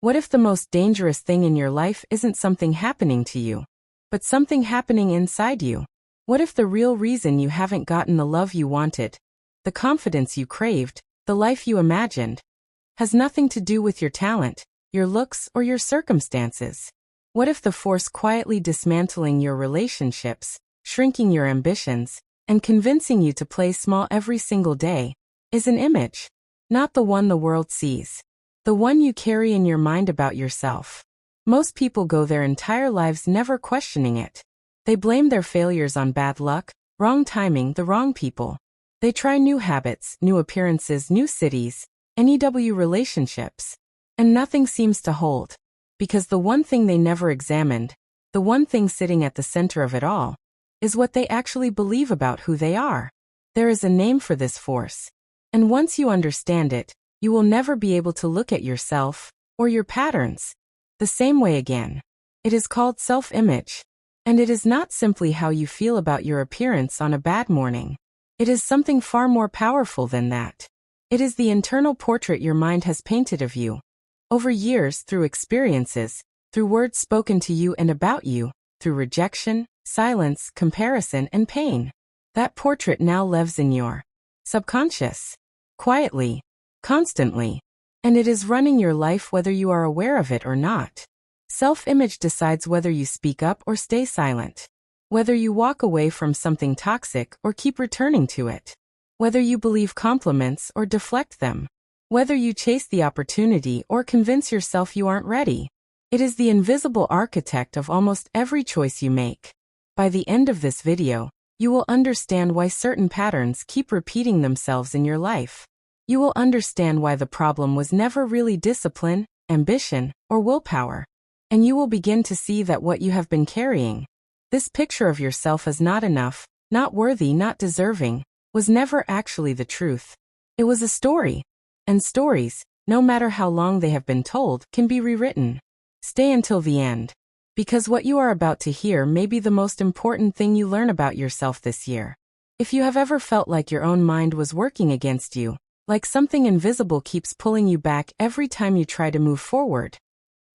What if the most dangerous thing in your life isn't something happening to you, but something happening inside you? What if the real reason you haven't gotten the love you wanted, the confidence you craved, the life you imagined, has nothing to do with your talent, your looks, or your circumstances? What if the force quietly dismantling your relationships, shrinking your ambitions, and convincing you to play small every single day, is an image? Not the one the world sees. The one you carry in your mind about yourself. Most people go their entire lives never questioning it. They blame their failures on bad luck, wrong timing, the wrong people. They try new habits, new appearances, new cities, new relationships. And nothing seems to hold. Because the one thing they never examined, the one thing sitting at the center of it all, is what they actually believe about who they are. There is a name for this force. And once you understand it, you will never be able to look at yourself, or your patterns, the same way again. It is called self-image. And it is not simply how you feel about your appearance on a bad morning. It is something far more powerful than that. It is the internal portrait your mind has painted of you. Over years, through experiences, through words spoken to you and about you, through rejection, silence, comparison, and pain. That portrait now lives in your subconscious. Quietly. Constantly. And it is running your life whether you are aware of it or not. Self-image decides whether you speak up or stay silent. Whether you walk away from something toxic or keep returning to it. Whether you believe compliments or deflect them. Whether you chase the opportunity or convince yourself you aren't ready. It is the invisible architect of almost every choice you make. By the end of this video, you will understand why certain patterns keep repeating themselves in your life. You will understand why the problem was never really discipline, ambition, or willpower. And you will begin to see that what you have been carrying, this picture of yourself as not enough, not worthy, not deserving, was never actually the truth. It was a story. And stories, no matter how long they have been told, can be rewritten. Stay until the end. Because what you are about to hear may be the most important thing you learn about yourself this year. If you have ever felt like your own mind was working against you, like something invisible keeps pulling you back every time you try to move forward,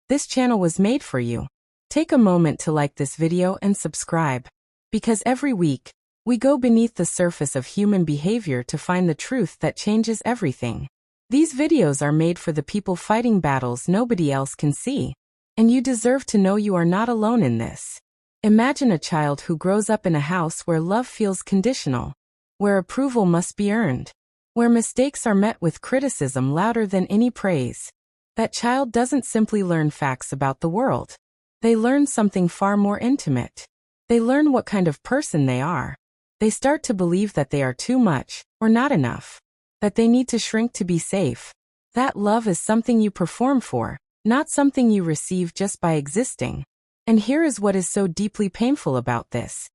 this channel was made for you. Take a moment to like this video and subscribe. Because every week, we go beneath the surface of human behavior to find the truth that changes everything. These videos are made for the people fighting battles nobody else can see. And you deserve to know you are not alone in this. Imagine a child who grows up in a house where love feels conditional, where approval must be earned, where mistakes are met with criticism louder than any praise. That child doesn't simply learn facts about the world. They learn something far more intimate. They learn what kind of person they are. They start to believe that they are too much, or not enough. That they need to shrink to be safe. That love is something you perform for, not something you receive just by existing. And here is what is so deeply painful about this.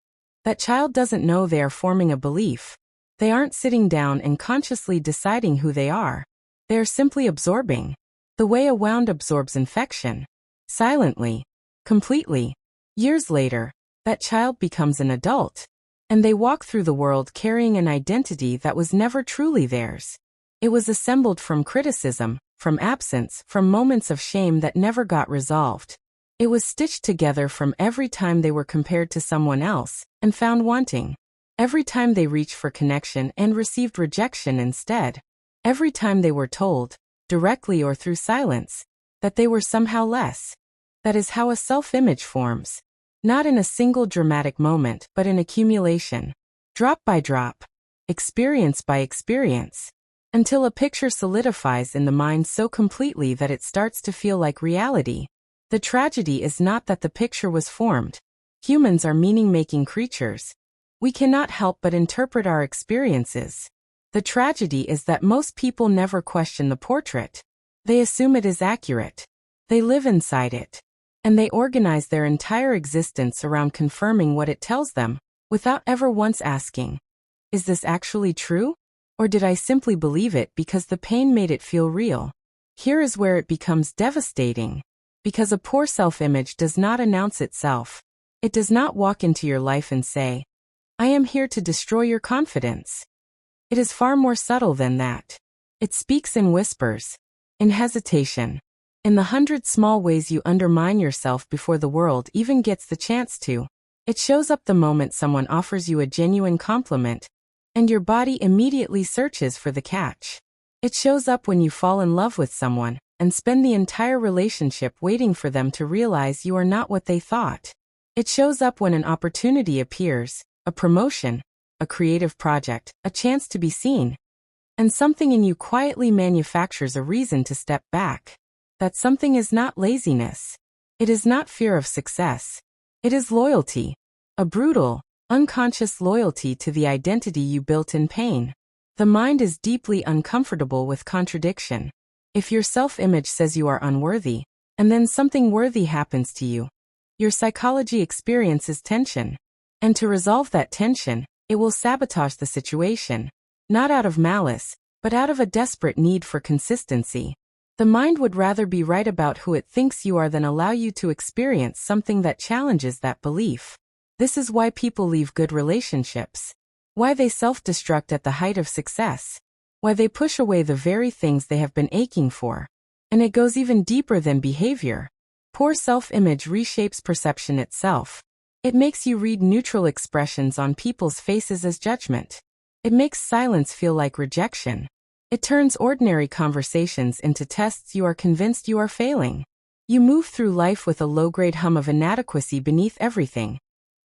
That child doesn't know they are forming a belief. They aren't sitting down and consciously deciding who they are. They are simply absorbing. The way a wound absorbs infection. Silently. Completely. Years later, that child becomes an adult. And they walk through the world carrying an identity that was never truly theirs. It was assembled from criticism, from absence, from moments of shame that never got resolved. It was stitched together from every time they were compared to someone else, and found wanting. Every time they reached for connection and received rejection instead. Every time they were told, directly or through silence, that they were somehow less. That is how a self-image forms. Not in a single dramatic moment, but in accumulation. Drop by drop. Experience by experience. Until a picture solidifies in the mind so completely that it starts to feel like reality. The tragedy is not that the picture was formed. Humans are meaning-making creatures. We cannot help but interpret our experiences. The tragedy is that most people never question the portrait. They assume it is accurate. They live inside it. And they organize their entire existence around confirming what it tells them, without ever once asking, is this actually true? Or did I simply believe it because the pain made it feel real? Here is where it becomes devastating. Because a poor self-image does not announce itself. It does not walk into your life and say, I am here to destroy your confidence. It is far more subtle than that. It speaks in whispers, in hesitation, In the 100 small ways you undermine yourself before the world even gets the chance to. It shows up the moment someone offers you a genuine compliment, and your body immediately searches for the catch. It shows up when you fall in love with someone and spend the entire relationship waiting for them to realize you are not what they thought. It shows up when an opportunity appears, a promotion, a creative project, a chance to be seen, and something in you quietly manufactures a reason to step back. That something is not laziness. It is not fear of success. It is loyalty. A brutal, unconscious loyalty to the identity you built in pain. The mind is deeply uncomfortable with contradiction. If your self-image says you are unworthy, and then something worthy happens to you, your psychology experiences tension. And to resolve that tension, it will sabotage the situation, not out of malice, but out of a desperate need for consistency. The mind would rather be right about who it thinks you are than allow you to experience something that challenges that belief. This is why people leave good relationships. Why they self-destruct at the height of success. Why they push away the very things they have been aching for. And it goes even deeper than behavior. Poor self-image reshapes perception itself. It makes you read neutral expressions on people's faces as judgment. It makes silence feel like rejection. It turns ordinary conversations into tests you are convinced you are failing. You move through life with a low-grade hum of inadequacy beneath everything.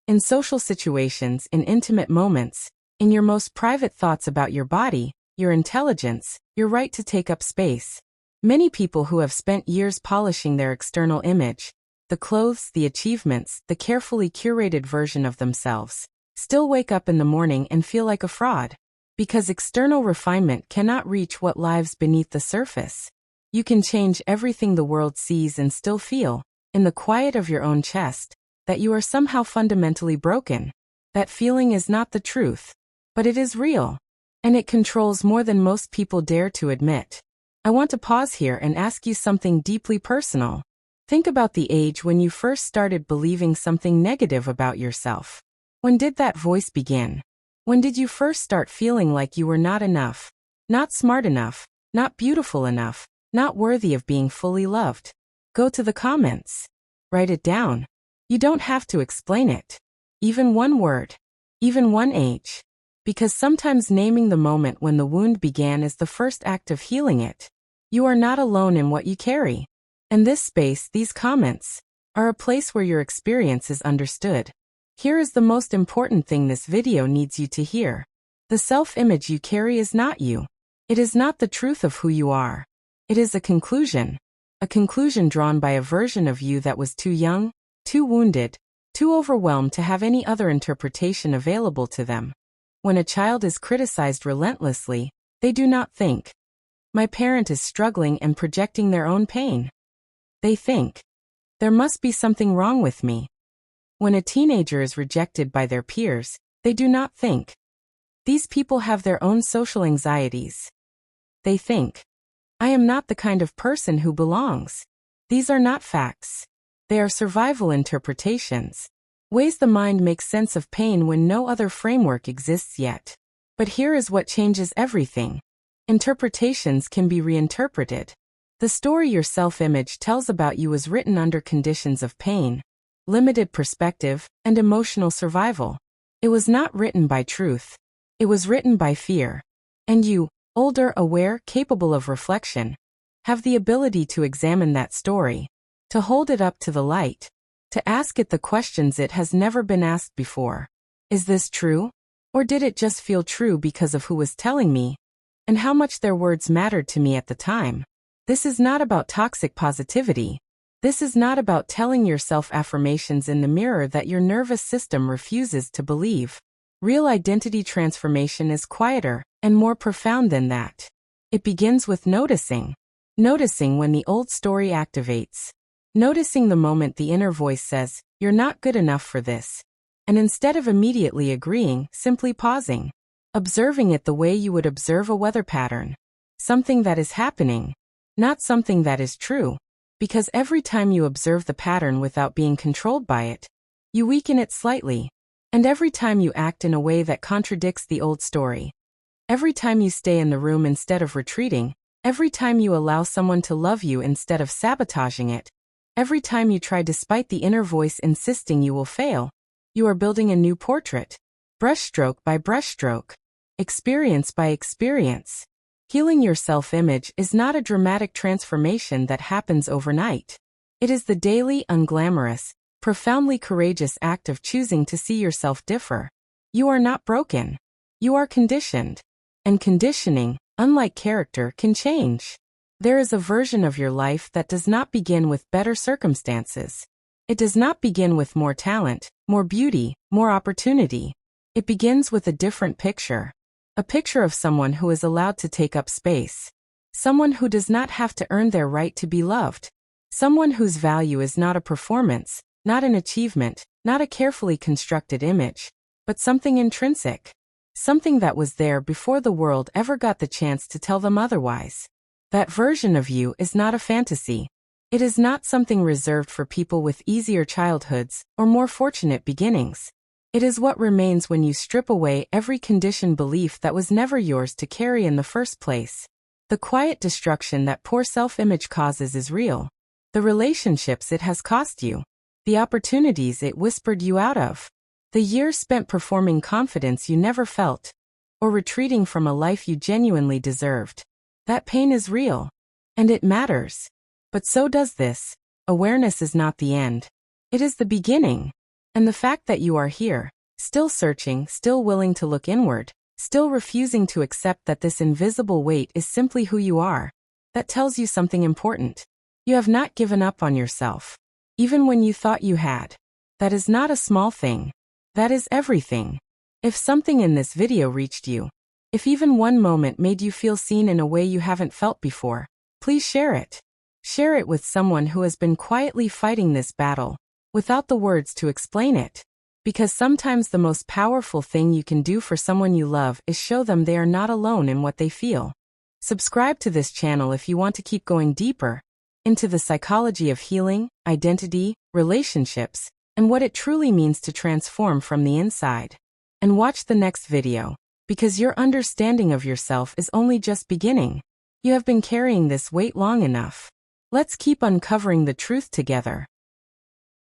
In social situations, in intimate moments, in your most private thoughts about your body, your intelligence, your right to take up space. Many people who have spent years polishing their external image, the clothes, the achievements, the carefully curated version of themselves, still wake up in the morning and feel like a fraud. Because external refinement cannot reach what lies beneath the surface. You can change everything the world sees and still feel, in the quiet of your own chest, that you are somehow fundamentally broken. That feeling is not the truth, but it is real, and it controls more than most people dare to admit. I want to pause here and ask you something deeply personal. Think about the age when you first started believing something negative about yourself. When did that voice begin? When did you first start feeling like you were not enough, not smart enough, not beautiful enough, not worthy of being fully loved? Go to the comments. Write it down. You don't have to explain it. Even one word. Even one age. Because sometimes naming the moment when the wound began is the first act of healing it. You are not alone in what you carry. And this space, these comments, are a place where your experience is understood. Here is the most important thing this video needs you to hear. The self-image you carry is not you. It is not the truth of who you are. It is a conclusion drawn by a version of you that was too young, too wounded, too overwhelmed to have any other interpretation available to them. When a child is criticized relentlessly, they do not think, "My parent is struggling and projecting their own pain." They think, "There must be something wrong with me." When a teenager is rejected by their peers, they do not think, "These people have their own social anxieties." They think, "I am not the kind of person who belongs." These are not facts. They are survival interpretations. Ways the mind makes sense of pain when no other framework exists yet. But here is what changes everything. Interpretations can be reinterpreted. The story your self-image tells about you was written under conditions of pain, limited perspective, and emotional survival. It was not written by truth. It was written by fear. And you, older, aware, capable of reflection, have the ability to examine that story, to hold it up to the light, to ask it the questions it has never been asked before. Is this true? Or did it just feel true because of who was telling me, and how much their words mattered to me at the time? This is not about toxic positivity. This is not about telling yourself affirmations in the mirror that your nervous system refuses to believe. Real identity transformation is quieter and more profound than that. It begins with noticing. Noticing when the old story activates. Noticing the moment the inner voice says, "You're not good enough for this." And instead of immediately agreeing, simply pausing. Observing it the way you would observe a weather pattern. Something that is happening, not something that is true. Because every time you observe the pattern without being controlled by it, you weaken it slightly. And every time you act in a way that contradicts the old story, every time you stay in the room instead of retreating, Every time you allow someone to love you instead of sabotaging it, every time you try despite the inner voice insisting you will fail, you are building a new portrait, brushstroke by brushstroke, experience by experience. Healing your self-image is not a dramatic transformation that happens overnight. It is the daily, unglamorous, profoundly courageous act of choosing to see yourself differ. You are not broken. You are conditioned. And conditioning, unlike character, can change. There is a version of your life that does not begin with better circumstances. It does not begin with more talent, more beauty, more opportunity. It begins with a different picture. A picture of someone who is allowed to take up space. Someone who does not have to earn their right to be loved. Someone whose value is not a performance, not an achievement, not a carefully constructed image, but something intrinsic. Something that was there before the world ever got the chance to tell them otherwise. That version of you is not a fantasy. It is not something reserved for people with easier childhoods or more fortunate beginnings. It is what remains when you strip away every conditioned belief that was never yours to carry in the first place. The quiet destruction that poor self-image causes is real. The relationships it has cost you. The opportunities it whispered you out of. The years spent performing confidence you never felt. Or retreating from a life you genuinely deserved. That pain is real. And it matters. But so does this. Awareness is not the end. It is the beginning. And the fact that you are here, still searching, still willing to look inward, still refusing to accept that this invisible weight is simply who you are, that tells you something important. You have not given up on yourself. Even when you thought you had. That is not a small thing. That is everything. If something in this video reached you, if even one moment made you feel seen in a way you haven't felt before, please share it. Share it with someone who has been quietly fighting this battle, without the words to explain it. Because sometimes the most powerful thing you can do for someone you love is show them they are not alone in what they feel. Subscribe to this channel if you want to keep going deeper into the psychology of healing, identity, relationships, and what it truly means to transform from the inside. And watch the next video, because your understanding of yourself is only just beginning. You have been carrying this weight long enough. Let's keep uncovering the truth together.